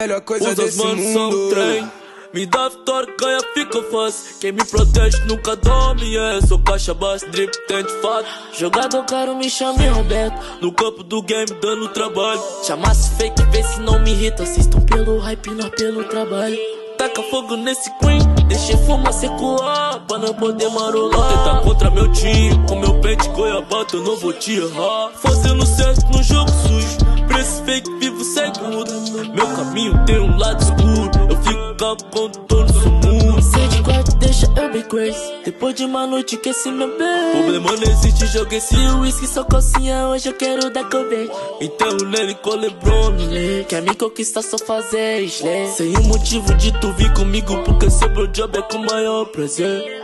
melhor coisa desse mundo. Trem. Me dá vitória, ganha, fica fácil. Quem me protege nunca dorme, sou caixa baixa, drip, tem de fato. Jogador caro, me chame Roberto. No campo do game, dando trabalho. Chamasse fake, vê se não me irrita. Vocês tão pelo hype, nós pelo trabalho. Taca fogo nesse queen, deixa fumaça ecoar pra não poder marolar. Tentar contra meu time, com meu pente goiabata eu não vou te errar. Fazendo certo no jogo sujo, preço fake, vivo seguro. Meu caminho tem um lado escuro, eu fico calmo quando tô no sumuro. Sai de quarto, deixa eu be crazy. Depois de uma noite que esse meu bem. Problema não existe, joguei esse Whisky, só cocinha, hoje eu quero dar cover. Então o Nelly com LeBron. Quer me conquistar, só fazer slay. Sem um motivo de tu vir comigo, porque seu meu job é com o maior prazer.